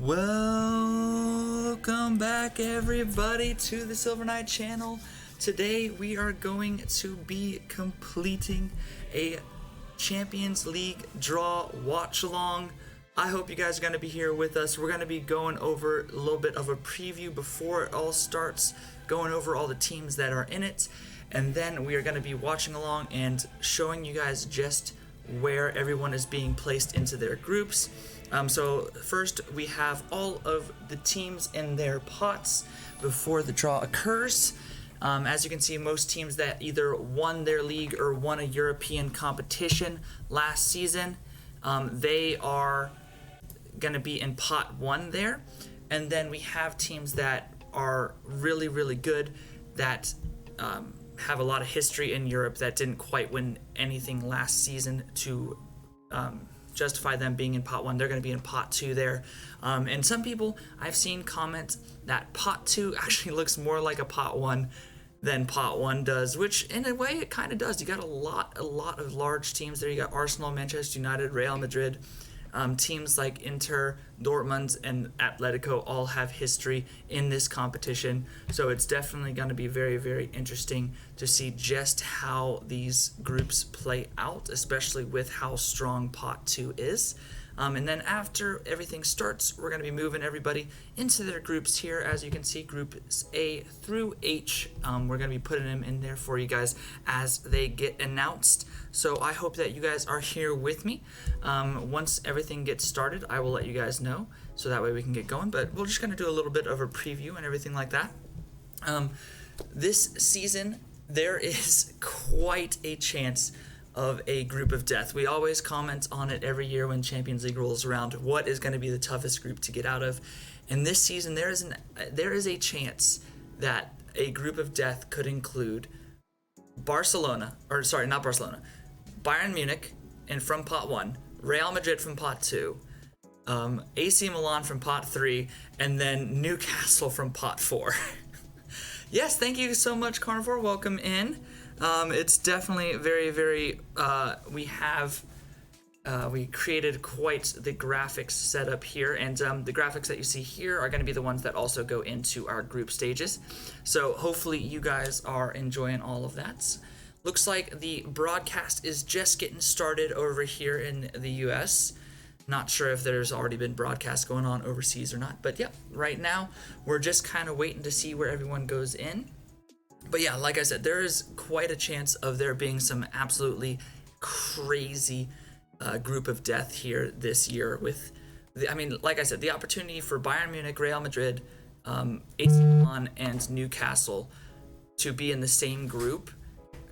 Welcome back, everybody, to the Silver Knight channel. Today we are going to be completing a Champions League draw watch along. I hope you guys are going to be here with us. We're going to be going over a little bit of a preview before it all starts, going over all the teams that are in it, and then we are going to be watching along and showing you guys just where everyone is being placed into their groups. So first we have all of the teams in their pots before the draw occurs. As you can see, most teams that either won their league or won a European competition last season, they are going to be in pot 1 there. And then we have teams that are really, really good that have a lot of history in Europe that didn't quite win anything last season to justify them being in pot 1. They're going to be in pot 2 there. And some people I've seen comment that pot 2 actually looks more like a pot 1 than pot 1 does, which in a way it kind of does. You got a lot of large teams there. You got Arsenal, Manchester United, Real Madrid. Teams like Inter, Dortmund, and Atletico all have history in this competition, so it's definitely going to be very, very interesting to see just how these groups play out, especially with how strong pot 2 is. And then after everything starts, we're going to be moving everybody into their groups here. As you can see, groups A through H, we're going to be putting them in there for you guys as they get announced. So I hope that you guys are here with me. Once everything gets started, I will let you guys know, so that way we can get going. But we're just going to do a little bit of a preview and everything like that. This season, there is quite a chance of a group of death. We always comment on it every year when Champions League rolls around. What is going to be the toughest group to get out of? And this season, there is a chance that a group of death could include Bayern Munich, and from pot 1, Real Madrid from pot 2, AC Milan from pot 3, and then Newcastle from pot 4. Yes, thank you so much, Carnivore. Welcome in. It's definitely very, very, we created quite the graphics set up here, and the graphics that you see here are going to be the ones that also go into our group stages. So hopefully you guys are enjoying all of that. Looks like the broadcast is just getting started over here in the US. Not sure if there's already been broadcasts going on overseas or not, but yeah, right now we're just kind of waiting to see where everyone goes in. But yeah, like I said, there is quite a chance of there being some absolutely crazy group of death here this year with, like I said, the opportunity for Bayern Munich, Real Madrid, AC Milan, and Newcastle to be in the same group,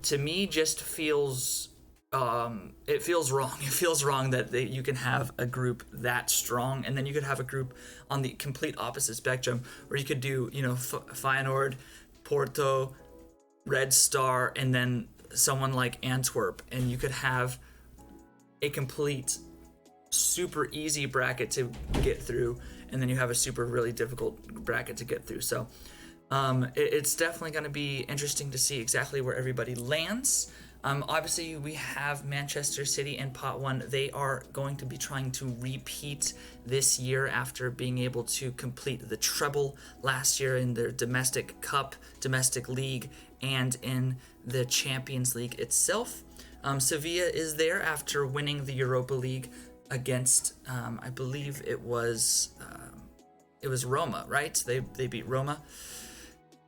to me just feels, it feels wrong. It feels wrong that you can have a group that strong, and then you could have a group on the complete opposite spectrum where you could do, Feyenoord, Porto, Red Star, and then someone like Antwerp, and you could have a complete super easy bracket to get through, and then you have a super really difficult bracket to get through. So it's definitely going to be interesting to see exactly where everybody lands. Obviously, we have Manchester City in pot 1. They are going to be trying to repeat this year after being able to complete the treble last year in their domestic cup, domestic league, and in the Champions League itself. Sevilla is there after winning the Europa League against, I believe it was Roma, right? They beat Roma.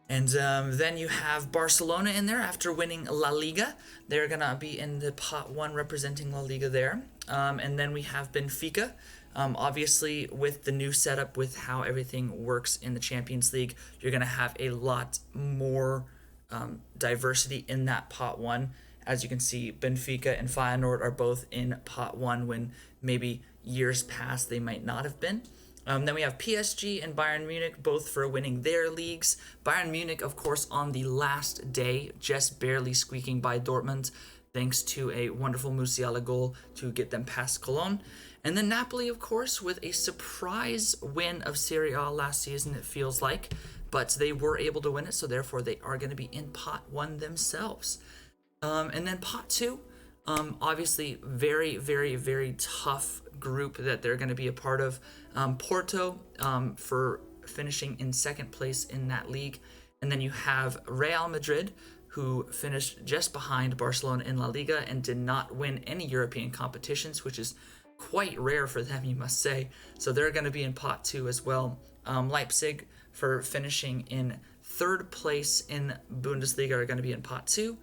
And then you have Barcelona in there after winning La Liga. They're going to be in the pot 1 representing La Liga there. And then we have Benfica. Obviously, with the new setup, with how everything works in the Champions League, you're going to have a lot more diversity in that pot 1. As you can see, Benfica and Feyenoord are both in pot 1 when maybe years past they might not have been. Then we have PSG and Bayern Munich, both for winning their leagues. Bayern Munich, of course, on the last day, just barely squeaking by Dortmund, thanks to a wonderful Musiala goal to get them past Cologne. And then Napoli, of course, with a surprise win of Serie A last season, it feels like. But they were able to win it, so therefore they are going to be in pot 1 themselves. And then pot 2, Obviously, very, very, very tough group that they're going to be a part of. Porto for finishing in second place in that league. And then you have Real Madrid, who finished just behind Barcelona in La Liga and did not win any European competitions, which is quite rare for them, you must say. So they're going to be in pot 2 as well. Leipzig for finishing in third place in Bundesliga are going to be in pot 2.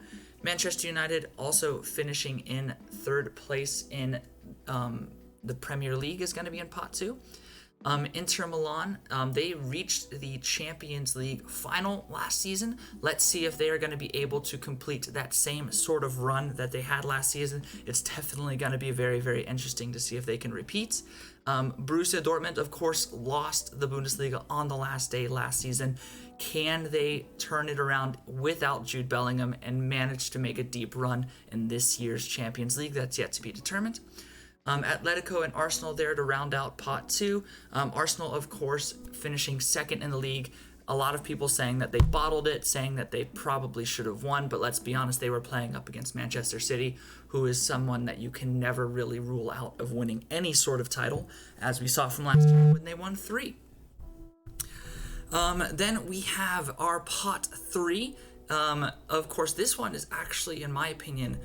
Manchester United also finishing in third place in the Premier League is going to be in pot 2. Inter Milan, they reached the Champions League final last season. Let's see if they are going to be able to complete that same sort of run that they had last season. It's definitely going to be very, very interesting to see if they can repeat. Borussia Dortmund, of course, lost the Bundesliga on the last day last season. Can they turn it around without Jude Bellingham and manage to make a deep run in this year's Champions League? That's yet to be determined. Atletico and Arsenal there to round out pot 2. Arsenal, of course, finishing second in the league. A lot of people saying that they bottled it, saying that they probably should have won, but let's be honest, they were playing up against Manchester City, who is someone that you can never really rule out of winning any sort of title, as we saw from last year when they won 3. Then we have our pot 3. Of course, this one is actually, in my opinion,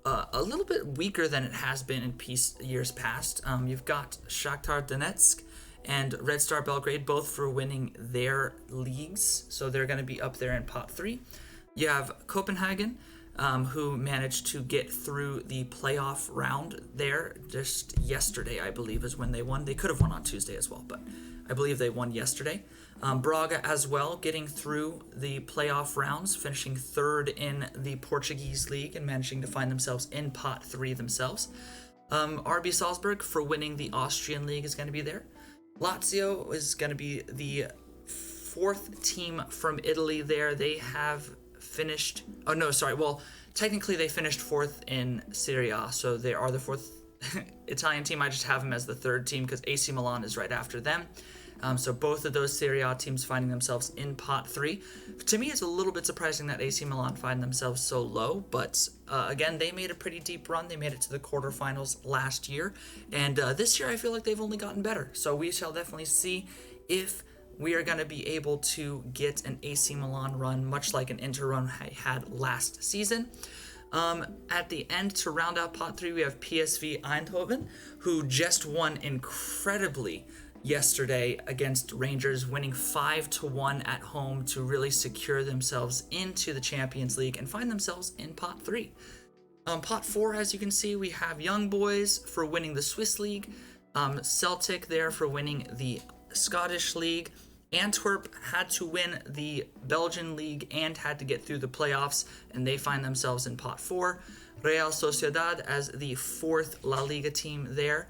a little bit weaker than it has been in years past. You've got Shakhtar Donetsk and Red Star Belgrade both for winning their leagues, so they're going to be up there in pot 3. You have Copenhagen, who managed to get through the playoff round there just yesterday, I believe, is when they won. They could have won on Tuesday as well, but I believe they won yesterday. Braga as well, getting through the playoff rounds, finishing third in the Portuguese league and managing to find themselves in pot 3 themselves. RB Salzburg for winning the Austrian league is going to be there. Lazio is going to be the 4th team from Italy there. They have finished... Oh, no, sorry. Well, technically they finished 4th in Serie A, so they are the 4th Italian team. I just have them as the 3rd team because AC Milan is right after them. So both of those Serie A teams finding themselves in pot 3. To me, it's a little bit surprising that AC Milan find themselves so low, but again, they made a pretty deep run. They made it to the quarterfinals last year, and this year I feel like they've only gotten better. So we shall definitely see if we are going to be able to get an AC Milan run, much like an Inter run I had last season. At the end, to round out pot 3, we have PSV Eindhoven, who just won incredibly yesterday against Rangers, winning 5-1 at home to really secure themselves into the Champions League and find themselves in pot 3. Pot 4, as you can see, we have Young Boys for winning the Swiss League, Celtic there for winning the Scottish League. Antwerp had to win the Belgian League and had to get through the playoffs, and they find themselves in pot 4. Real Sociedad as the 4th La Liga team there.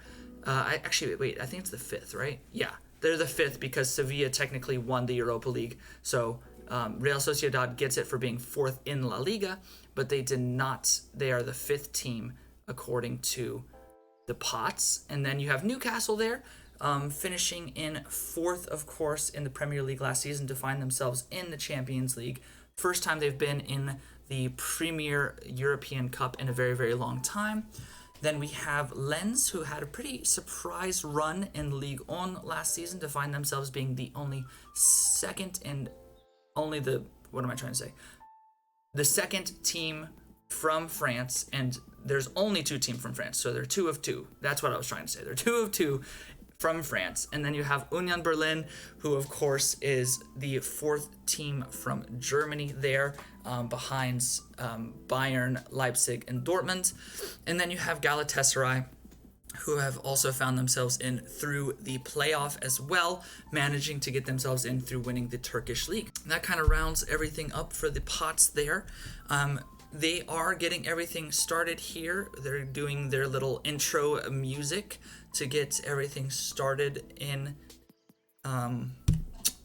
I think it's the 5th, right? Yeah, they're the 5th because Sevilla technically won the Europa League. So Real Sociedad gets it for being 4th in La Liga, but they did not. They are the 5th team according to the pots. And then you have Newcastle there, finishing in 4th, of course, in the Premier League last season to find themselves in the Champions League. First time they've been in the Premier European Cup in a very, very long time. Then we have Lens, who had a pretty surprise run in Ligue 1 last season to find themselves being the only second and only the, what am I trying to say? The second team from France, and there's only 2 teams from France, so they're 2 of 2. That's what I was trying to say. They're 2 of 2 from France. And then you have Union Berlin, who of course is the 4th team from Germany there, behind Bayern, Leipzig, and Dortmund. And then you have Galatasaray, who have also found themselves in through the playoff as well, managing to get themselves in through winning the Turkish league. And that kind of rounds everything up for the pots there. They are getting everything started here. They're doing their little intro music to get everything started in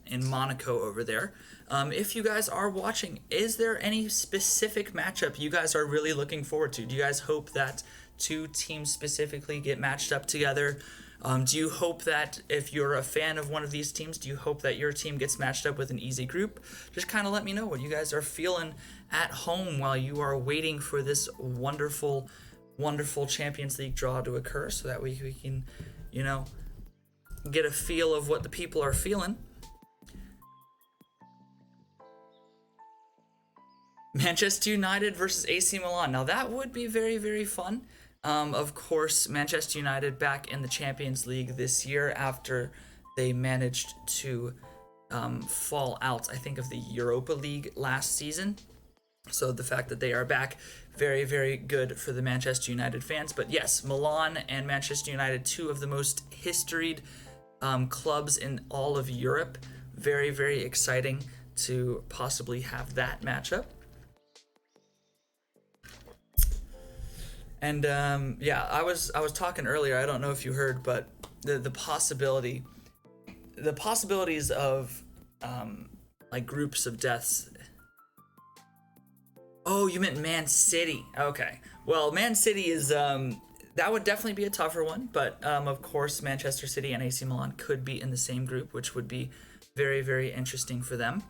Monaco over there. If you guys are watching, is there any specific matchup you guys are really looking forward to? Do you guys hope that 2 teams specifically get matched up together? Do you hope that if you're a fan of one of these teams, do you hope that your team gets matched up with an easy group? Just kind of let me know what you guys are feeling at home while you are waiting for this wonderful wonderful Champions League draw to occur so that we can, you know, get a feel of what the people are feeling. Manchester United versus AC Milan. Now that would be very, very fun. Of course, Manchester United back in the Champions League this year after they managed to fall out, I think, of the Europa League last season. So the fact that they are back, very, very good for the Manchester United fans. But yes, Milan and Manchester United, two of the most historied clubs in all of Europe. Very, very exciting to possibly have that matchup. And yeah, I was talking earlier. I don't know if you heard, but the possibilities of like groups of deaths. Oh, you meant Man City. Okay. Well, Man City is that would definitely be a tougher one, but of course Manchester City and AC Milan could be in the same group, which would be very, very interesting for them.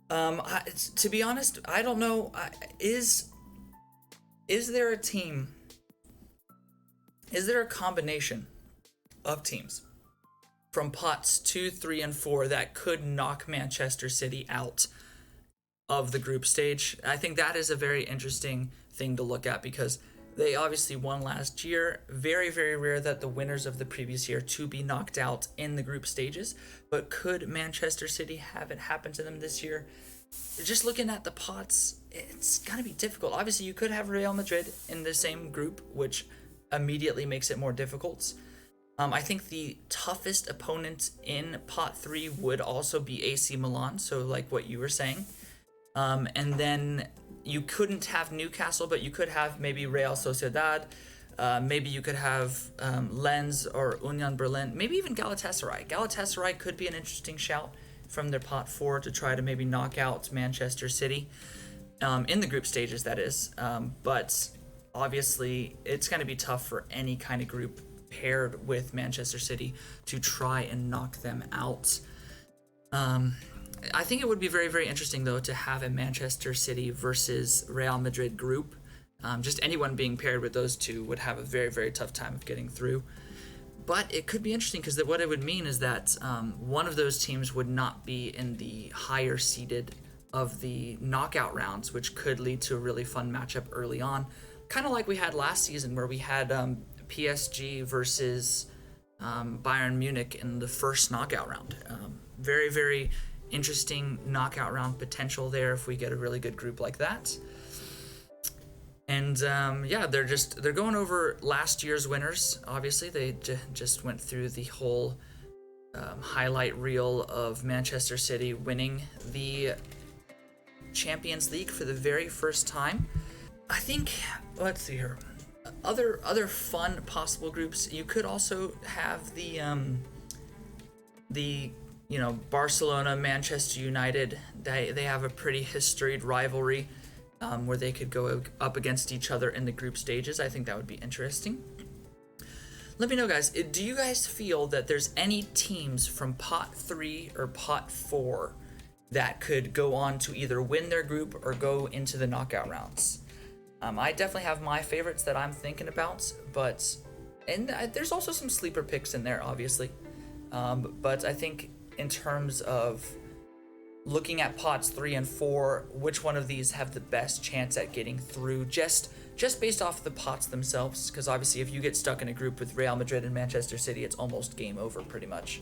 To be honest, I don't know. Is there a team? Is there a combination of teams from pots 2, 3, and 4 that could knock Manchester City out of the group stage? I think that is a very interesting thing to look at because they obviously won last year. Very, very rare that the winners of the previous year to be knocked out in the group stages. But could Manchester City have it happen to them this year? Just looking at the pots, it's gonna be difficult. Obviously, you could have Real Madrid in the same group, which immediately makes it more difficult. I think the toughest opponent in pot 3 would also be AC Milan, so like what you were saying. And then you couldn't have Newcastle, but you could have maybe Real Sociedad. Maybe you could have Lens or Union Berlin. Maybe even Galatasaray. Galatasaray could be an interesting shout from their pot 4 to try to maybe knock out Manchester City in the group stages, that is. But obviously, it's going to be tough for any kind of group paired with Manchester City to try and knock them out. I think it would be very, very interesting, though, to have a Manchester City versus Real Madrid group. Just anyone being paired with those two would have a very, very tough time of getting through. But it could be interesting because what it would mean is that one of those teams would not be in the higher seeded of the knockout rounds, which could lead to a really fun matchup early on. Kind of like we had last season where we had PSG versus Bayern Munich in the first knockout round. Very, very interesting knockout round potential there if we get a really good group like that. And yeah, they're going over last year's winners. Obviously, they just went through the whole highlight reel of Manchester City winning the Champions League for the very first time. I think, let's see here, other fun possible groups. You could also have the Barcelona, Manchester United. They have a pretty historied rivalry. Where they could go up against each other in the group stages. I think that would be interesting. Let me know, guys. Do you guys feel that there's any teams from pot 3 or pot 4 that could go on to either win their group or go into the knockout rounds? I definitely have my favorites that I'm thinking about, but there's also some sleeper picks in there, obviously. But I think in terms of looking at pots 3 and 4, which one of these have the best chance at getting through just based off the pots themselves? Because obviously if you get stuck in a group with Real Madrid and Manchester City, it's almost game over pretty much.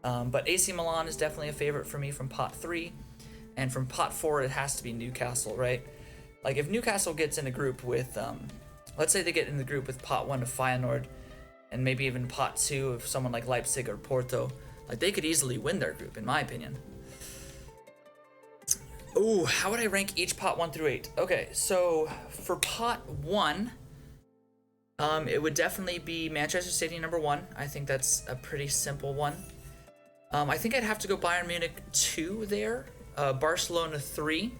But AC Milan is definitely a favorite for me from pot 3, and from pot 4 it has to be Newcastle, right? Like if Newcastle gets in a group with, let's say they get in the group with pot 1 of Feyenoord, and maybe even pot 2 of someone like Leipzig or Porto, like they could easily win their group, in my opinion. Ooh, how would I rank each pot 1 through 8? Okay, so for pot 1, it would definitely be Manchester City number 1. I think that's a pretty simple one. I think I'd have to go Bayern Munich 2 there, Barcelona 3.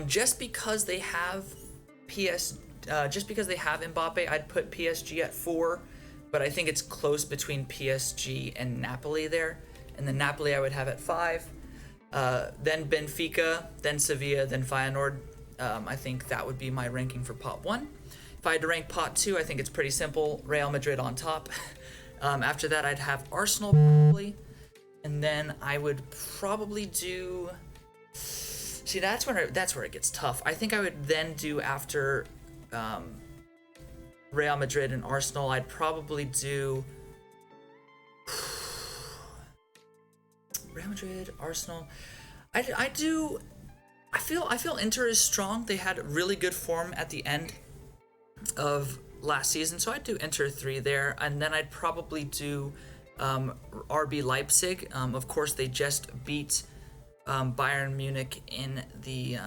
Just because they have Mbappe, I'd put PSG at 4, but I think it's close between PSG and Napoli there. And then Napoli I would have at 5. Then Benfica, then Sevilla, then Feyenoord. I think that would be my ranking for pot 1. If I had to rank pot 2, I think it's pretty simple. Real Madrid on top. After that, I'd have Arsenal probably. And then I would probably do... See, that's where it gets tough. I think I would then do after Real Madrid and Arsenal, I'd probably do Real Madrid, Arsenal. I feel Inter is strong. They had really good form at the end of last season, so I'd do Inter 3 there, and then I'd probably do RB Leipzig. Of course, they just beat Bayern Munich in the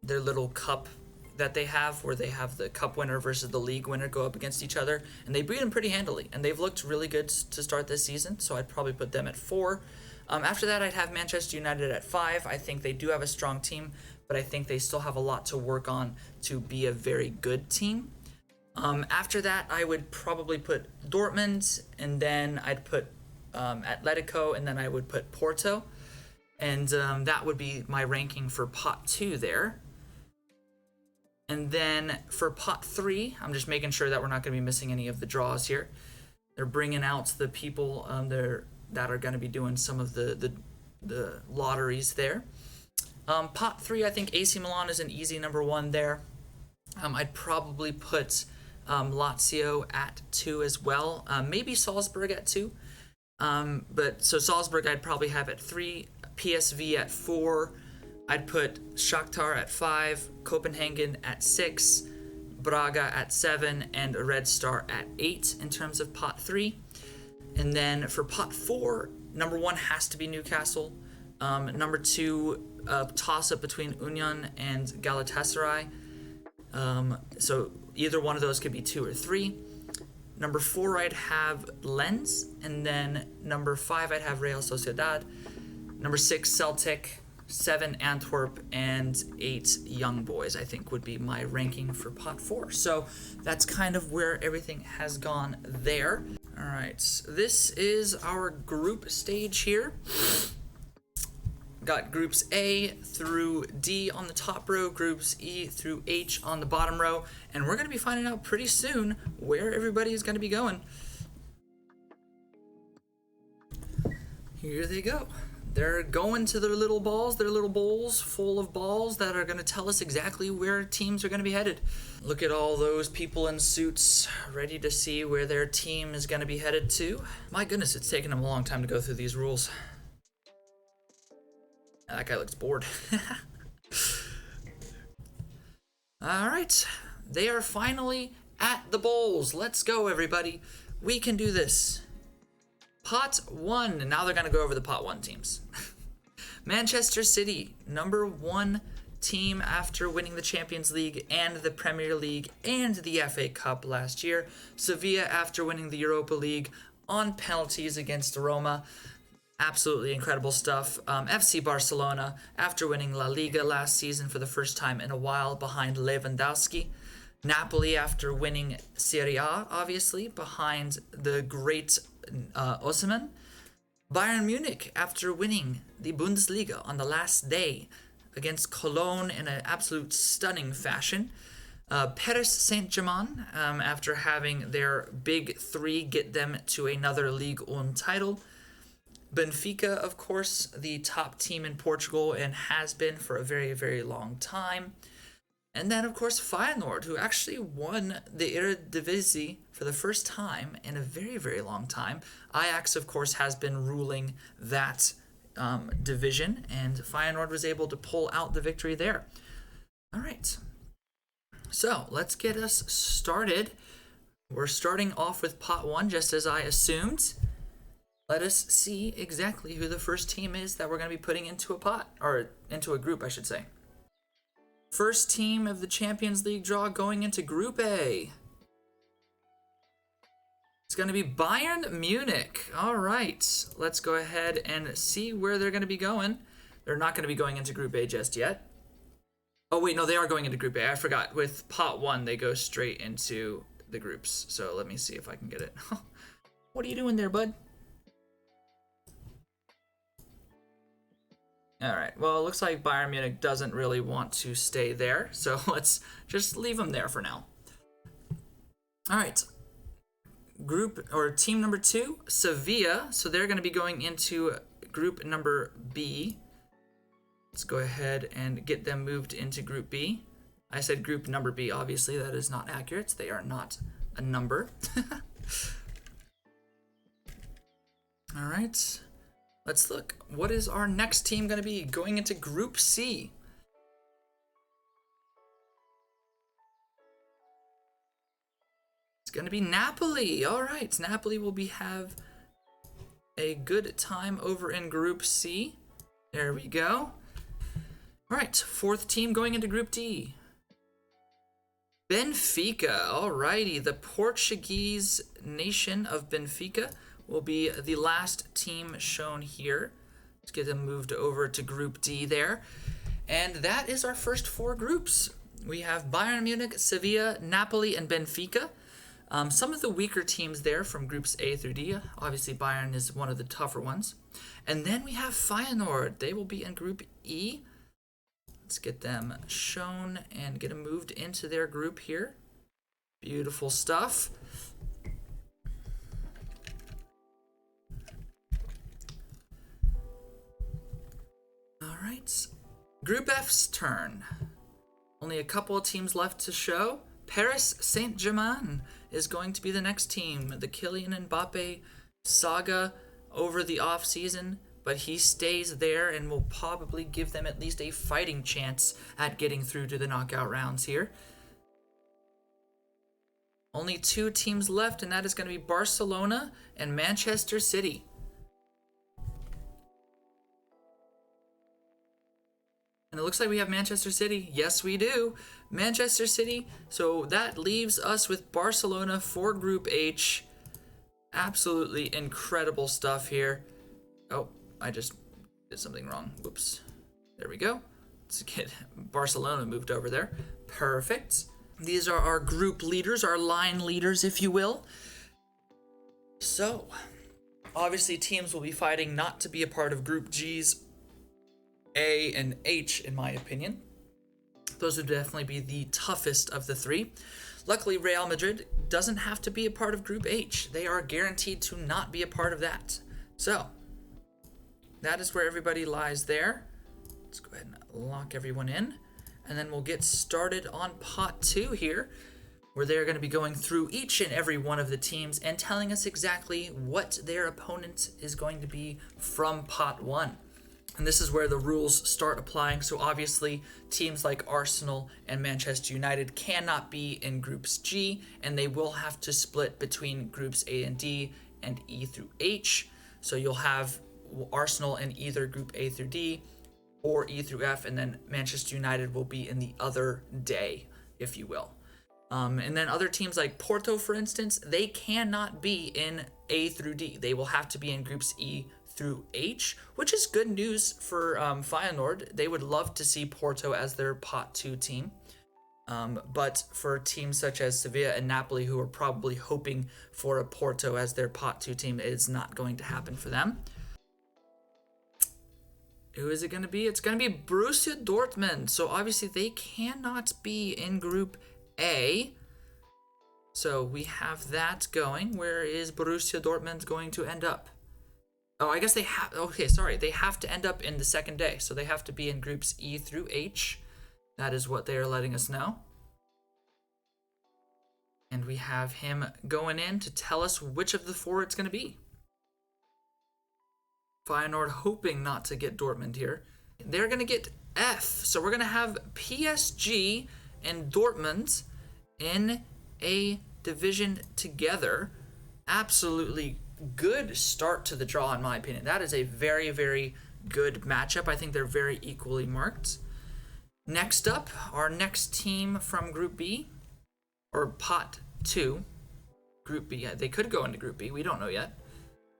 their little cup that they have, where they have the cup winner versus the league winner go up against each other, and they beat them pretty handily, and they've looked really good to start this season, so I'd probably put them at 4. After that, I'd have Manchester United at 5. I think they do have a strong team, but I think they still have a lot to work on to be a very good team. After that, I would probably put Dortmund, and then I'd put Atletico, and then I would put Porto, and that would be my ranking for pot 2 there. And then for pot 3, I'm just making sure that we're not going to be missing any of the draws here. They're bringing out the people that are going to be doing some of the lotteries there. Pot 3, I think AC Milan is an easy number 1 there. I'd probably put Lazio at 2 as well. Maybe Salzburg at 2. But so Salzburg I'd probably have at 3, PSV at 4. I'd put Shakhtar at 5, Copenhagen at 6, Braga at 7, and Red Star at 8 in terms of pot 3. And then for pot 4, number 1 has to be Newcastle. Number 2, toss-up between Union and Galatasaray. So either one of those could be 2 or 3. Number 4, I'd have Lens. And then number 5, I'd have Real Sociedad. Number 6, Celtic. 7, Antwerp, and 8, Young Boys, I think would be my ranking for pot 4. So that's kind of where everything has gone there. All right, this is our group stage here. Got groups A through D on the top row, groups E through H on the bottom row, and we're going to be finding out pretty soon where everybody is going to be going. Here they go. They're going to their little bowls full of balls that are going to tell us exactly where teams are going to be headed. Look at all those people in suits ready to see where their team is going to be headed to. My goodness, it's taken them a long time to go through these rules. That guy looks bored. All right, they are finally at the bowls. Let's go, everybody. We can do this. Pot 1, and now they're going to go over the pot 1 teams. Manchester City, number 1 team after winning the Champions League and the Premier League and the FA Cup last year. Sevilla after winning the Europa League on penalties against Roma. Absolutely incredible stuff. FC Barcelona after winning La Liga last season for the first time in a while behind Lewandowski. Napoli after winning Serie A, obviously, behind the great Osimhen. Bayern Munich after winning the Bundesliga on the last day against Cologne in an absolute stunning fashion. Paris Saint-Germain after having their big 3 get them to another Ligue 1 title. Benfica, of course, the top team in Portugal and has been for a very, very long time. And then, of course, Feyenoord, who actually won the Eredivisie for the first time in a very, very long time. Ajax, of course, has been ruling that division, and Feyenoord was able to pull out the victory there. All right. So, let's get us started. We're starting off with pot 1, just as I assumed. Let us see exactly who the first team is that we're going to be putting into a pot, or into a group, I should say. First team of the Champions League draw going into Group A. It's going to be Bayern Munich. All right, let's go ahead and see where they're going to be going. They're not going to be going into Group A just yet. Oh, wait, no, they are going into Group A. I forgot. With pot 1, they go straight into the groups. So let me see if I can get it. What are you doing there, bud? All right. Well, it looks like Bayern Munich doesn't really want to stay there, so let's just leave them there for now. All right. Group or team number 2, Sevilla. So they're going to be going into group number B. Let's go ahead and get them moved into group B. I said group number B. Obviously, that is not accurate. They are not a number. All right. Let's look. What is our next team going to be going into group C? It's going to be Napoli. All right. Napoli will have a good time over in group C. There we go. All right. 4th team going into group D. Benfica. All righty. The Portuguese nation of Benfica will be the last team shown here. Let's get them moved over to Group D there. And that is our first 4 groups. We have Bayern Munich, Sevilla, Napoli, and Benfica. Some of the weaker teams there from Groups A through D. Obviously, Bayern is one of the tougher ones. And then we have Feyenoord. They will be in Group E. Let's get them shown and get them moved into their group here. Beautiful stuff. Alright, Group F's turn. Only a couple of teams left to show. Paris Saint-Germain is going to be the next team. The Kylian Mbappe saga over the off-season, but he stays there and will probably give them at least a fighting chance at getting through to the knockout rounds here. Only 2 teams left, and that is going to be Barcelona and Manchester City. And it looks like we have Manchester City. Yes, we do. Manchester City. So that leaves us with Barcelona for Group H. Absolutely incredible stuff here. Oh, I just did something wrong. Whoops. There we go. Let's get Barcelona moved over there. Perfect. These are our group leaders, our line leaders, if you will. So, obviously teams will be fighting not to be a part of Group G's A and H, in my opinion. Those would definitely be the toughest of the 3. Luckily, Real Madrid doesn't have to be a part of Group H. They are guaranteed to not be a part of that. So, that is where everybody lies there. Let's go ahead and lock everyone in. And then we'll get started on pot 2 here, where they're going to be going through each and every one of the teams and telling us exactly what their opponent is going to be from pot 1. And this is where the rules start applying. So obviously, teams like Arsenal and Manchester United cannot be in Groups G, and they will have to split between Groups A and D and E through H. So you'll have Arsenal in either Group A through D or E through F, and then Manchester United will be in the other day, if you will. And then other teams like Porto, for instance, they cannot be in A through D. They will have to be in Groups E through H, which is good news for Feyenoord. They would love to see Porto as their pot 2 team. But for teams such as Sevilla and Napoli, who are probably hoping for a Porto as their pot 2 team, it is not going to happen for them. Who is it going to be? It's going to be Borussia Dortmund. So obviously they cannot be in Group A. So we have that going. Where is Borussia Dortmund going to end up? Oh, I guess they have... Okay, sorry. They have to end up in the second day. So they have to be in Groups E through H. That is what they are letting us know. And we have him going in to tell us which of the 4 it's going to be. Feyenoord hoping not to get Dortmund here. They're going to get F. So we're going to have PSG and Dortmund in a division together. Absolutely good start to the draw, in my opinion. That is a very, very good matchup. I think they're very equally marked. Next up, our next team from Group B, or Pot 2. Group B. They could go into Group B. We don't know yet.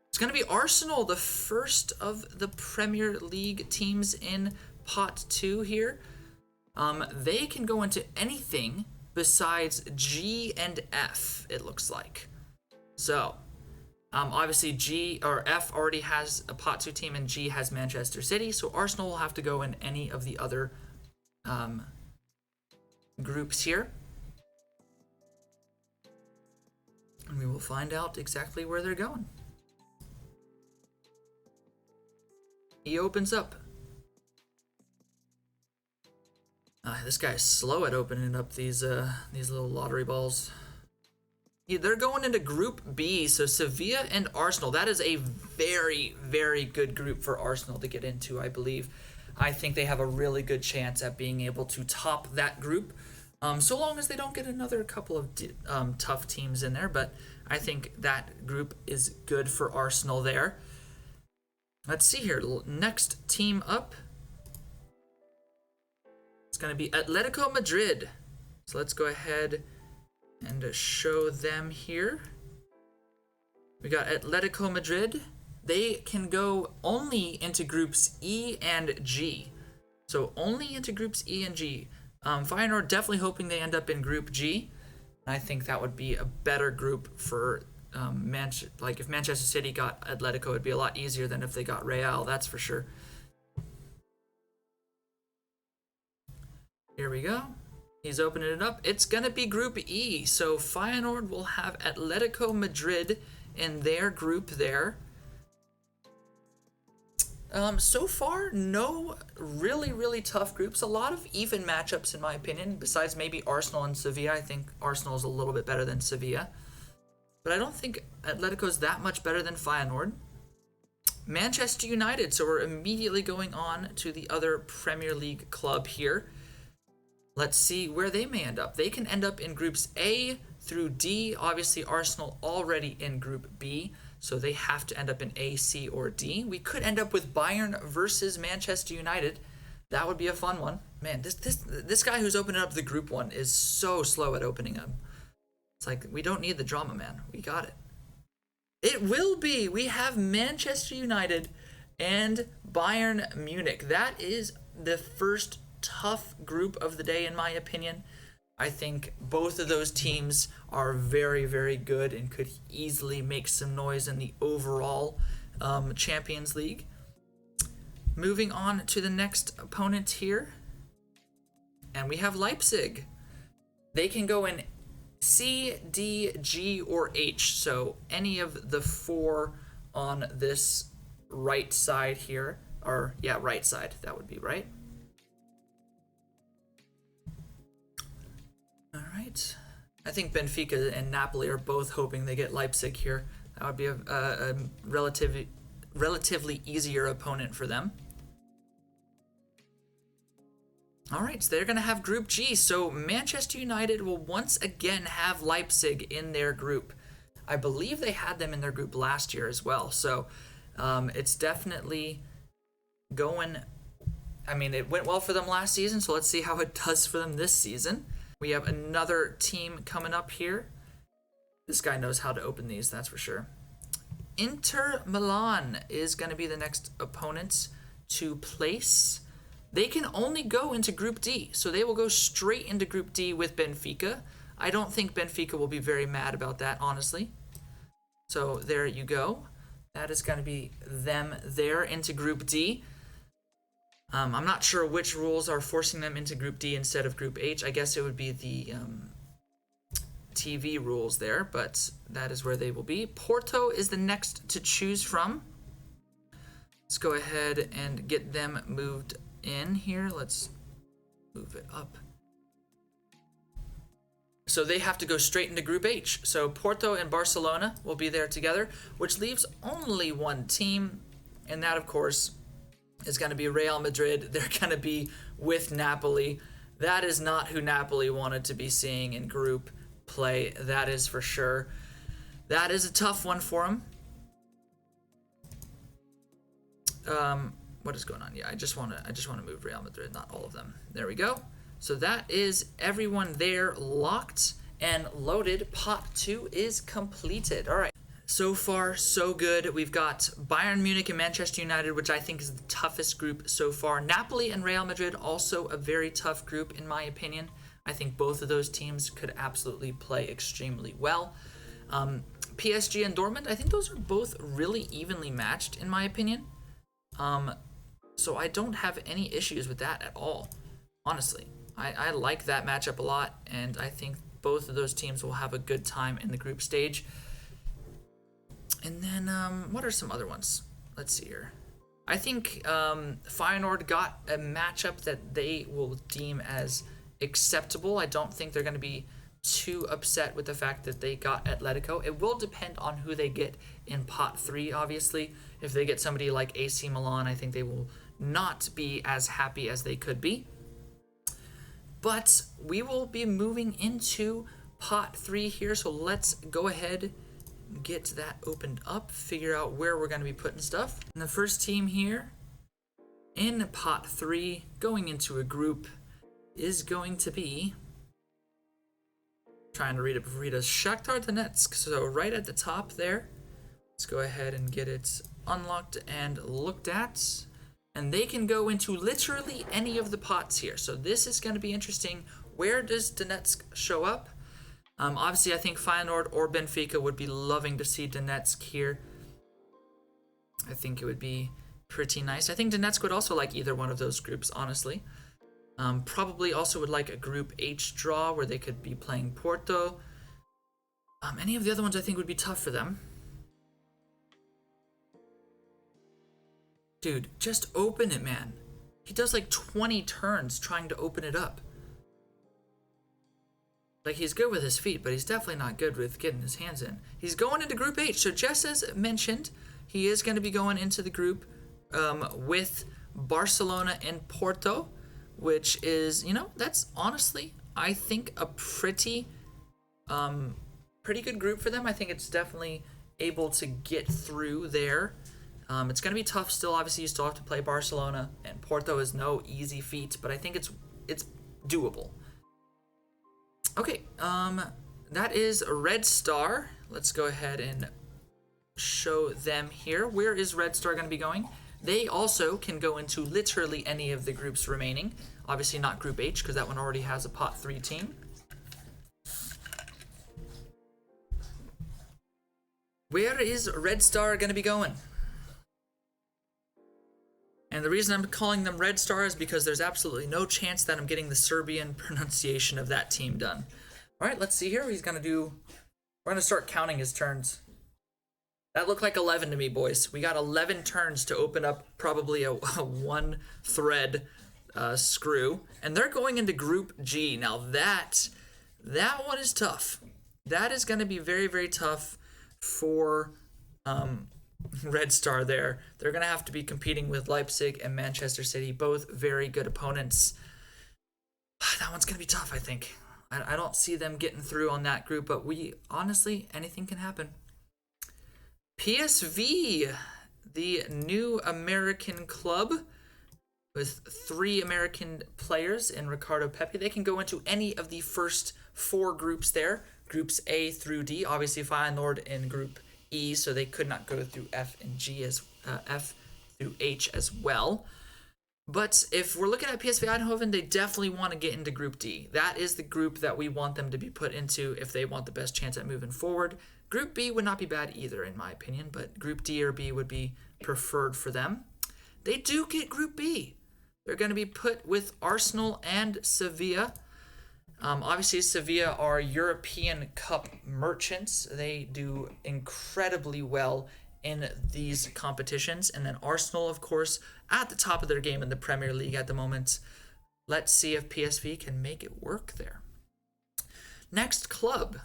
It's going to be Arsenal, the first of the Premier League teams in Pot 2 here. They can go into anything besides G and F, it looks like. So, Obviously, G or F already has a pot 2 team, and G has Manchester City. So Arsenal will have to go in any of the other groups here. And we will find out exactly where they're going. He opens up. This guy's slow at opening up these little lottery balls. Yeah, they're going into Group B, so Sevilla and Arsenal. That is a very, very good group for Arsenal to get into, I believe. I think they have a really good chance at being able to top that group, so long as they don't get another couple of tough teams in there. But I think that group is good for Arsenal there. Let's see here. Next team up. It's going to be Atletico Madrid. So let's go ahead and show them here. We got Atletico Madrid. They can go only into groups E and G. So only into groups E and G. Feyenoord definitely hoping they end up in Group G. I think that would be a better group for like if Manchester City got Atletico, it'd be a lot easier than if they got Real, that's for sure. Here we go. He's opening it up. It's going to be Group E. So Feyenoord will have Atletico Madrid in their group there. So far, no really, really tough groups. A lot of even matchups, in my opinion, besides maybe Arsenal and Sevilla. I think Arsenal is a little bit better than Sevilla. But I don't think Atletico is that much better than Feyenoord. Manchester United. So we're immediately going on to the other Premier League club here. Let's see where they may end up. They can end up in groups A through D. Obviously, Arsenal already in Group B, so they have to end up in A, C, or D. We could end up with Bayern versus Manchester United. That would be a fun one. Man, this guy who's opening up the Group 1 is so slow at opening them. It's like, we don't need the drama, man. We got it. It will be. We have Manchester United and Bayern Munich. That is the first tough group of the day, in my opinion. I think both of those teams are very, very good and could easily make some noise in the overall Champions League. Moving on to the next opponent here, and we have Leipzig. They can go in C, D, G, or H, so any of the four on this right side here, or yeah, right side, that would be right. All right. I think Benfica and Napoli are both hoping they get Leipzig here. That would be a relatively easier opponent for them. All right, so they're going to have Group G. So Manchester United will once again have Leipzig in their group. I believe they had them in their group last year as well. So it's definitely going... I mean, it went well for them last season, so let's see how it does for them this season. We have another team coming up here. This guy knows how to open these, that's for sure. Inter Milan is going to be the next opponents to place. They can only go into Group D, so they will go straight into Group D with Benfica. I don't think Benfica will be very mad about that, honestly. So there you go. That is going to be them there into Group D. I'm not sure which rules are forcing them into Group D instead of Group H. I guess it would be the TV rules there, but that is where they will be. Porto is the next to choose from. Let's go ahead and get them moved in here. Let's move it up. So they have to go straight into Group H. So Porto and Barcelona will be there together, which leaves only one team, and that, of course, is going to be Real Madrid. They're going to be with Napoli. That is not who Napoli wanted to be seeing in group play. That is for sure. That is a tough one for them. What is going on? Yeah, I just want to move Real Madrid, not all of them. There we go. So that is everyone there locked and loaded. Pot 2 is completed. All right. So far, so good. We've got Bayern Munich and Manchester United, which I think is the toughest group so far. Napoli and Real Madrid, also a very tough group, in my opinion. I think both of those teams could absolutely play extremely well. PSG and Dortmund, I think those are both really evenly matched in my opinion. So I don't have any issues with that at all, honestly. I like that matchup a lot, and I think both of those teams will have a good time in the group stage. And then, what are some other ones? Let's see here. I think Feyenoord got a matchup that they will deem as acceptable. I don't think they're going to be too upset with the fact that they got Atletico. It will depend on who they get in pot 3, obviously. If they get somebody like AC Milan, I think they will not be as happy as they could be. But we will be moving into pot 3 here, so let's go ahead and get that opened up, figure out where we're going to be putting stuff. And the first team here in pot 3 going into a group is going to be, trying to read it before he does, Shakhtar Donetsk. So right at the top there, let's go ahead and get it unlocked and looked at. And they can go into literally any of the pots here. So this is going to be interesting. Where does Donetsk show up? Obviously, I think Feyenoord or Benfica would be loving to see Donetsk here. I think it would be pretty nice. I think Donetsk would also like either one of those groups, honestly. Probably also would like a Group H draw where they could be playing Porto. Any of the other ones I think would be tough for them. Dude, just open it, man. He does like 20 turns trying to open it up. Like, he's good with his feet, but he's definitely not good with getting his hands in. He's going into Group H. So just as mentioned, he is going to be going into the group with Barcelona and Porto, which is, you know, that's honestly, I think, a pretty good group for them. I think it's definitely able to get through there. It's going to be tough still. Obviously, you still have to play Barcelona, and Porto is no easy feat, but I think it's doable. Okay, that is Red Star. Let's go ahead and show them here. Where is Red Star going to be going? They also can go into literally any of the groups remaining. Obviously not Group H, because that one already has a pot 3 team. Where is Red Star going to be going? And the reason I'm calling them Red Star is because there's absolutely no chance that I'm getting the Serbian pronunciation of that team done. All right, let's see here what he's going to do. We're going to start counting his turns. That looked like 11 to me, boys. We got 11 turns to open up probably a one thread screw. And they're going into Group G. Now that one is tough. That is going to be very, very tough for Red Star there. They're going to have to be competing with Leipzig and Manchester City, both very good opponents. That one's going to be tough, I think. I don't see them getting through on that group, but honestly, anything can happen. PSV, the new American club with 3 American players in Ricardo Pepi. They can go into any of the first 4 groups there, groups A through D. Obviously, Feyenoord in Group E, so they could not go through F and G as F through H as well. But if we're looking at PSV Eindhoven, they definitely want to get into Group D. That is the group that we want them to be put into if they want the best chance at moving forward. Group B would not be bad either, in my opinion, but Group D or B would be preferred for them. They do get Group B. They're going to be put with Arsenal and Sevilla. Obviously, Sevilla are European Cup merchants. They do incredibly well in these competitions. And then Arsenal, of course, at the top of their game in the Premier League at the moment. Let's see if PSV can make it work there. Next club,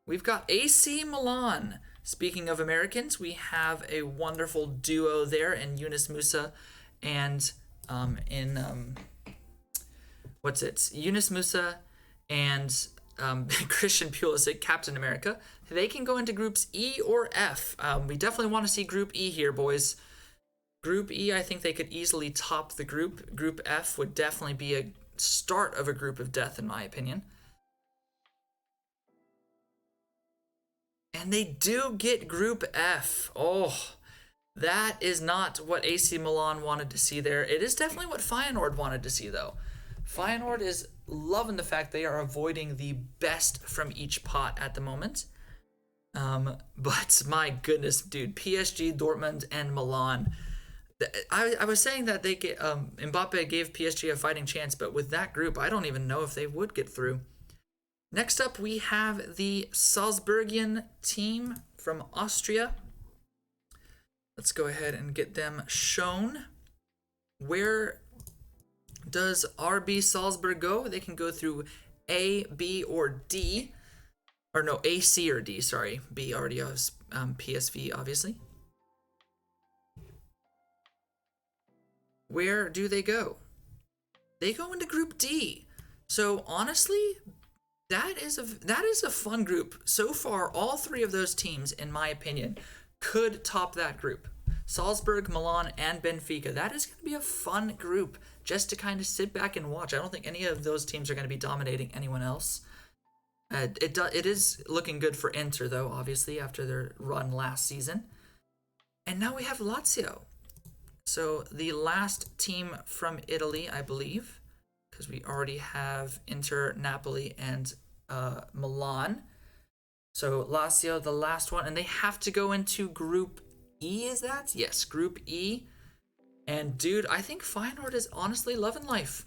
we've got AC Milan. Speaking of Americans, we have a wonderful duo there in Yunus Musa and Yunus Musa and Christian Pulisic, Captain America. They can go into groups E or F. We definitely want to see Group E here, boys. Group E, I think they could easily top the group. Group F would definitely be a start of a group of death, in my opinion. And they do get Group F. Oh, that is not what AC Milan wanted to see there. It is definitely what Feyenoord wanted to see, though. Feyenoord is loving the fact they are avoiding the best from each pot at the moment. But my goodness, dude, PSG, Dortmund, and Milan. I was saying that they get Mbappe gave PSG a fighting chance, but with that group, I don't even know if they would get through. Next up, we have the Salzburgian team from Austria. Let's go ahead and get them shown. Where does RB Salzburg go? They can go through A, B, or D. Or no, A, C, or D, sorry. B already has PSV, obviously. Where do they go? They go into Group D. So honestly, that is a fun group. So far, all three of those teams, in my opinion, could top that group. Salzburg, Milan, and Benfica. That is going to be a fun group just to kind of sit back and watch. I don't think any of those teams are going to be dominating anyone else. It is looking good for Inter, though, obviously, after their run last season. And now we have Lazio. So the last team from Italy, I believe, because we already have Inter, Napoli, and Milan. So Lazio, the last one, and they have to go into Group E, is that? Yes, Group E. And dude, I think Feyenoord is honestly loving life.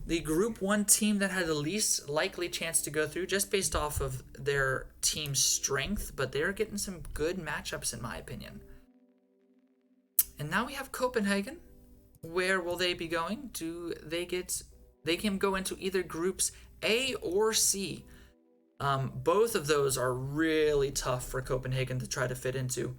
The Group 1 team that had the least likely chance to go through just based off of their team strength, but they're getting some good matchups in my opinion. And now we have Copenhagen. Where will they be going? They can go into either groups A or C. Both of those are really tough for Copenhagen to try to fit into.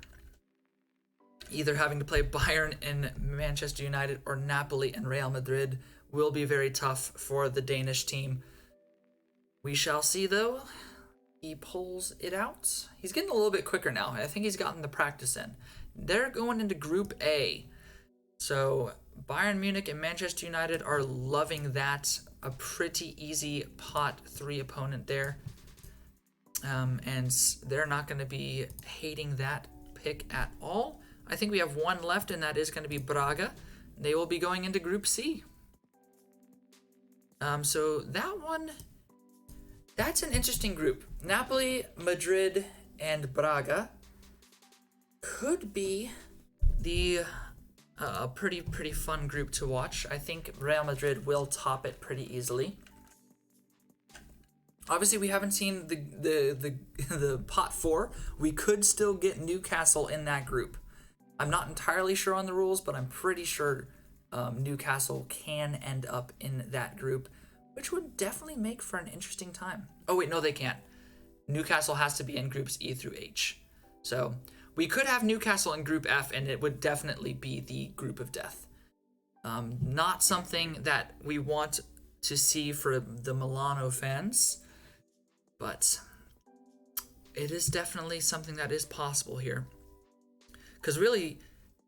Either having to play Bayern and Manchester United or Napoli and Real Madrid will be very tough for the Danish team. We shall see, though. He pulls it out. He's getting a little bit quicker now. I think he's gotten the practice in. They're going into Group A. So Bayern Munich and Manchester United are loving that. A pretty easy pot 3 opponent there. And they're not going to be hating that pick at all. I think we have one left, and that is going to be Braga. They will be going into Group C. So that one, that's an interesting group. Napoli, Madrid, and Braga could be a pretty fun group to watch. I think Real Madrid will top it pretty easily. Obviously, we haven't seen the pot 4. We could still get Newcastle in that group. I'm not entirely sure on the rules, but I'm pretty sure Newcastle can end up in that group, which would definitely make for an interesting time. Oh wait, no, they can't. Newcastle has to be in groups E through H. So we could have Newcastle in Group F, and it would definitely be the group of death. Not something that we want to see for the Milano fans, but it is definitely something that is possible here. Because really,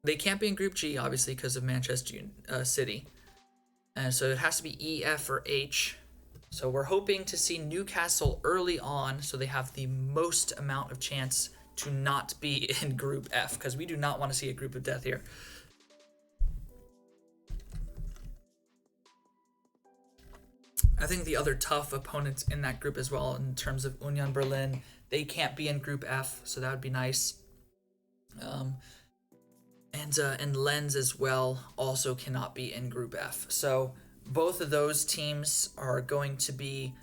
they can't be in Group G, obviously, because of Manchester City. And so it has to be E, F, or H. So we're hoping to see Newcastle early on so they have the most amount of chance to not be in Group F, because we do not want to see a group of death here. I think the other tough opponents in that group as well, in terms of Union Berlin, they can't be in Group F, so that would be nice. And Lens as well also cannot be in Group F. So both of those teams are going to be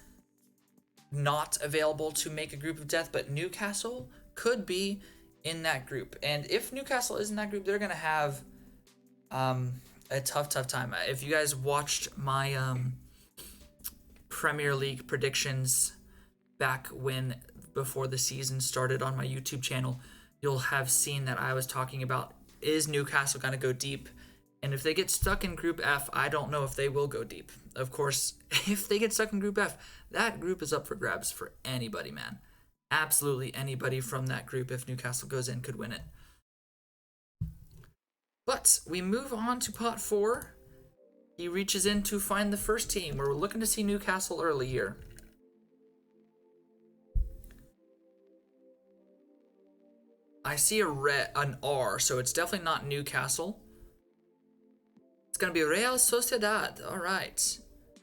not available to make a group of death, but Newcastle could be in that group. And if Newcastle is in that group, they're going to have a tough time. If you guys watched my Premier League predictions back before the season started on my YouTube channel, you'll have seen that I was talking about, is Newcastle going to go deep? And if they get stuck in Group F, I don't know if they will go deep. Of course, if they get stuck in Group F, that group is up for grabs for anybody, man. Absolutely anybody from that group, if Newcastle goes in, could win it. But we move on to pot 4. He reaches in to find the first team. We're looking to see Newcastle early here. I see an R, so it's definitely not Newcastle. It's going to be Real Sociedad. All right.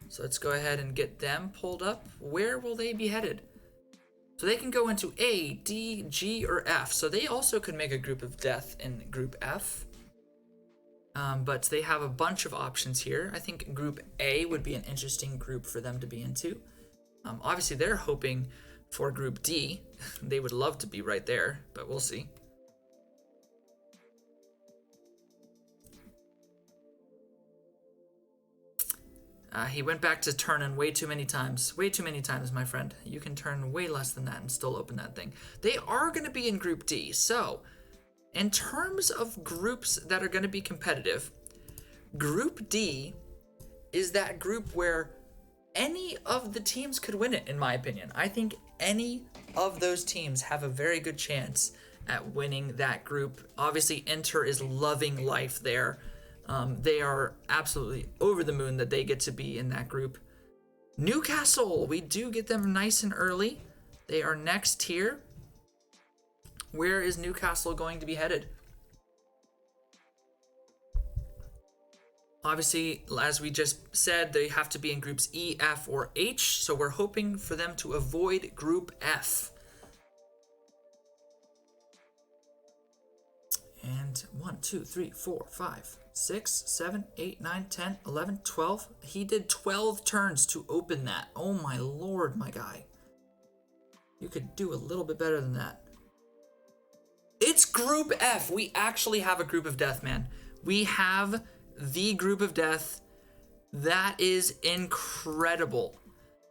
So let's go ahead and get them pulled up. Where will they be headed? So they can go into A, D, G, or F. So they also could make a group of death in Group F. But they have a bunch of options here. I think Group A would be an interesting group for them to be into. Obviously, they're hoping for Group D. They would love to be right there, but we'll see. He went back to turning way too many times. Way too many times, my friend. You can turn way less than that and still open that thing. They are going to be in Group D. So, in terms of groups that are going to be competitive, Group D is that group where any of the teams could win it, in my opinion. I think any of those teams have a very good chance at winning that group. Obviously, Inter is loving life there. They are absolutely over the moon that they get to be in that group. Newcastle, we do get them nice and early. They are next here. Where is Newcastle going to be headed? Obviously, as we just said, they have to be in groups E, F, or H, so we're hoping for them to avoid Group F. And 1, 2, 3, 4, 5, 6, 7, 8, 9, 10, 11, 12. He did 12 turns to open that. Oh my lord, my guy. You could do a little bit better than that. It's Group F. We actually have a group of death, man. We have the group of death. That is incredible.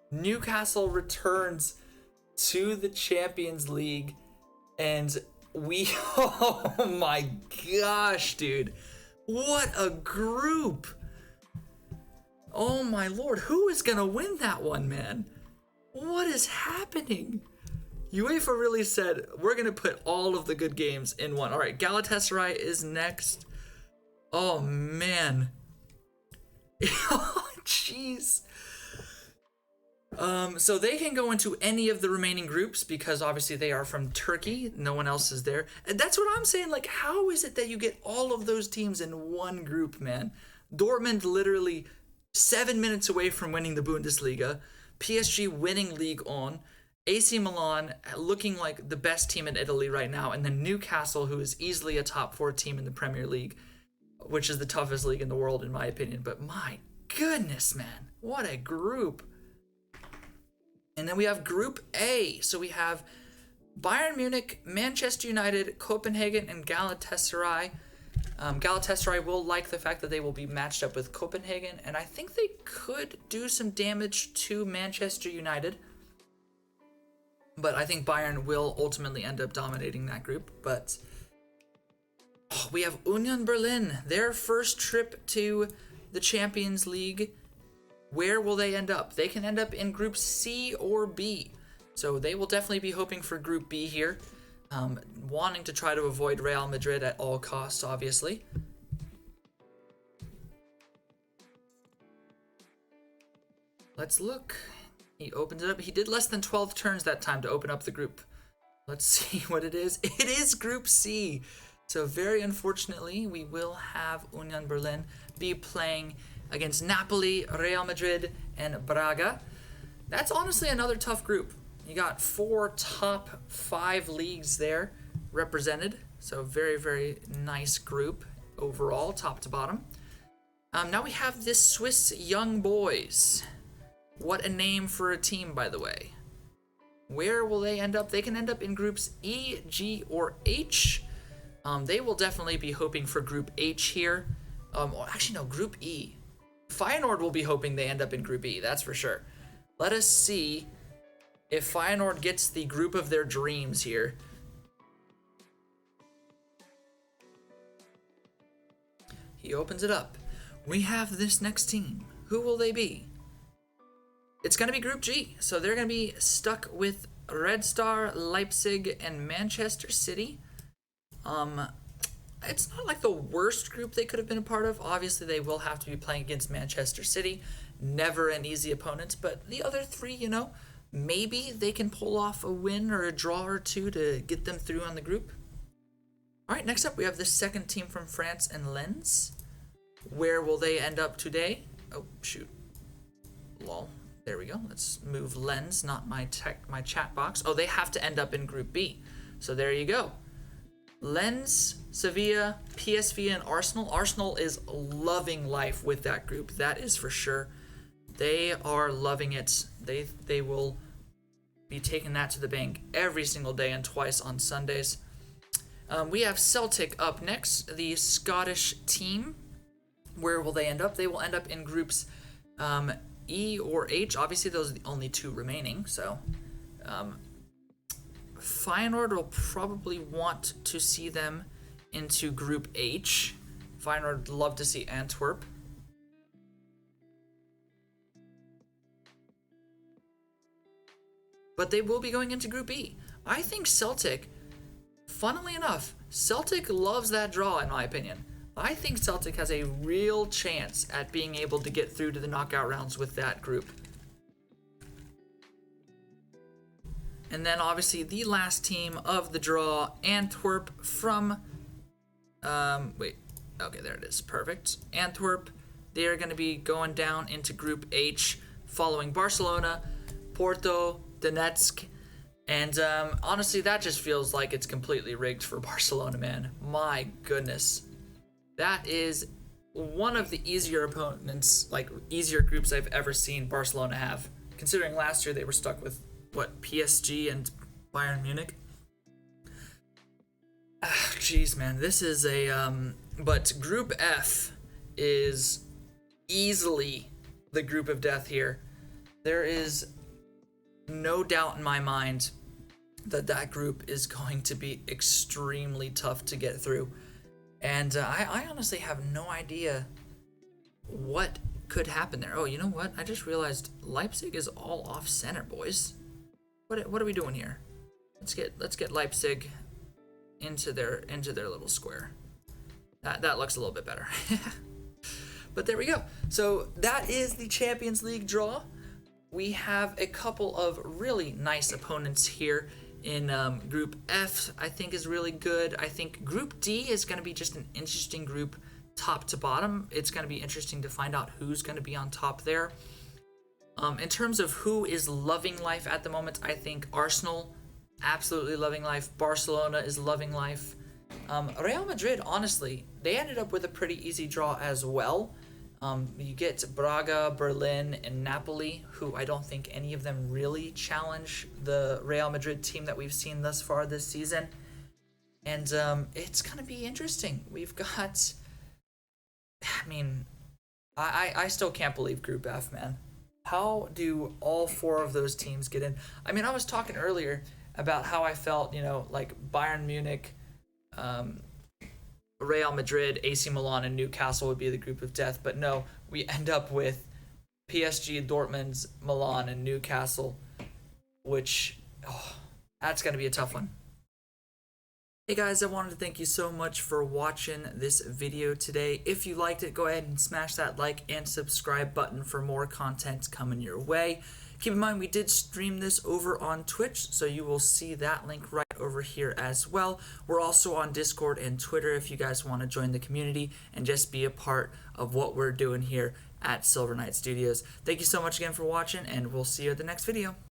Newcastle returns to the Champions League, and we, oh my gosh, dude. What a group. Oh my lord. Who is going to win that one, man? What is happening? UEFA really said, we're going to put all of the good games in one. All right, Galatasaray is next. Oh, man. Oh, jeez. So they can go into any of the remaining groups because obviously they are from Turkey. No one else is there. And that's what I'm saying. Like, how is it that you get all of those teams in one group, man? Dortmund literally 7 minutes away from winning the Bundesliga. PSG winning Ligue 1. AC Milan looking like the best team in Italy right now. And then Newcastle, who is easily a top 4 team in the Premier League, which is the toughest league in the world, in my opinion. But my goodness, man. What a group. And then we have Group A. So we have Bayern Munich, Manchester United, Copenhagen, and Galatasaray. Galatasaray will like the fact that they will be matched up with Copenhagen. And I think they could do some damage to Manchester United. But I think Bayern will ultimately end up dominating that group. But we have Union Berlin, their first trip to the Champions League. Where will they end up? They can end up in Group C or B. So they will definitely be hoping for Group B here. Wanting to try to avoid Real Madrid at all costs, obviously. Let's look. He opens it up. He did less than 12 turns that time to open up the group. Let's see what it is. It is Group C. So very unfortunately, we will have Union Berlin be playing against Napoli, Real Madrid, and Braga. That's honestly another tough group. You got 4 top 5 leagues there represented. So very, very nice group overall, top to bottom. Now we have this Swiss Young Boys. What a name for a team, by the way. Where will they end up? They can end up in groups E, G, or H. They will definitely be hoping for Group H here. Actually, no, Group E. Feyenoord will be hoping they end up in Group E, that's for sure. Let us see if Feyenoord gets the group of their dreams here. He opens it up. We have this next team. Who will they be? It's going to be Group G. So they're going to be stuck with Red Star, Leipzig, and Manchester City. It's not like the worst group they could have been a part of. Obviously, they will have to be playing against Manchester City. Never an easy opponent. But the other 3, maybe they can pull off a win or a draw or 2 to get them through on the group. All right, next up, we have the second team from France and Lens. Where will they end up today? Oh, shoot. Lol. There we go. Let's move Lens, not my chat box. Oh, they have to end up in Group B. So there you go. Lens, Sevilla, PSV, and Arsenal. Arsenal is loving life with that group. That is for sure. They are loving it. They will be taking that to the bank every single day and twice on Sundays. We have Celtic up next, the Scottish team. Where will they end up? They will end up in groups E or H. Obviously, those are the only two remaining. So, Feyenoord will probably want to see them into Group H. Feyenoord would love to see Antwerp. But they will be going into Group E. I think Celtic, funnily enough, Celtic loves that draw, in my opinion. I think Celtic has a real chance at being able to get through to the knockout rounds with that group. And then obviously the last team of the draw, Antwerp from, okay, there it is, perfect. Antwerp, they are going to be going down into Group H, following Barcelona, Porto, Donetsk, and honestly, that just feels like it's completely rigged for Barcelona, man. My goodness. That is one of the easier opponents, like easier groups I've ever seen Barcelona have. Considering last year they were stuck with, PSG and Bayern Munich. Jeez, man, this is but Group F is easily the group of death here. There is no doubt in my mind that group is going to be extremely tough to get through. And I honestly have no idea what could happen there. Oh, you know what? I just realized Leipzig is all off center, boys. What are we doing here? Let's get Leipzig into their little square. That looks a little bit better. But there we go. So that is the Champions League draw. We have a couple of really nice opponents here. In Group F, I think is really good. I think Group D is going to be just an interesting group top to bottom. It's going to be interesting to find out who's going to be on top there. In terms of who is loving life at the moment, I think Arsenal, absolutely loving life. Barcelona is loving life. Real Madrid, honestly, they ended up with a pretty easy draw as well. You get Braga, Berlin, and Napoli, who I don't think any of them really challenge the Real Madrid team that we've seen thus far this season. And it's going to be interesting. We've got... I still can't believe Group F, man. How do all four of those teams get in? I was talking earlier about how I felt, like Bayern Munich, Real Madrid, AC Milan, and Newcastle would be the group of death, but no, we end up with PSG, Dortmund, Milan, and Newcastle, which, that's going to be a tough one. Hey guys, I wanted to thank you so much for watching this video today. If you liked it, go ahead and smash that like and subscribe button for more content coming your way. Keep in mind, we did stream this over on Twitch, so you will see that link right over here as well. We're also on Discord and Twitter if you guys want to join the community and just be a part of what we're doing here at Silver Knight Studios. Thank you so much again for watching, and we'll see you at the next video.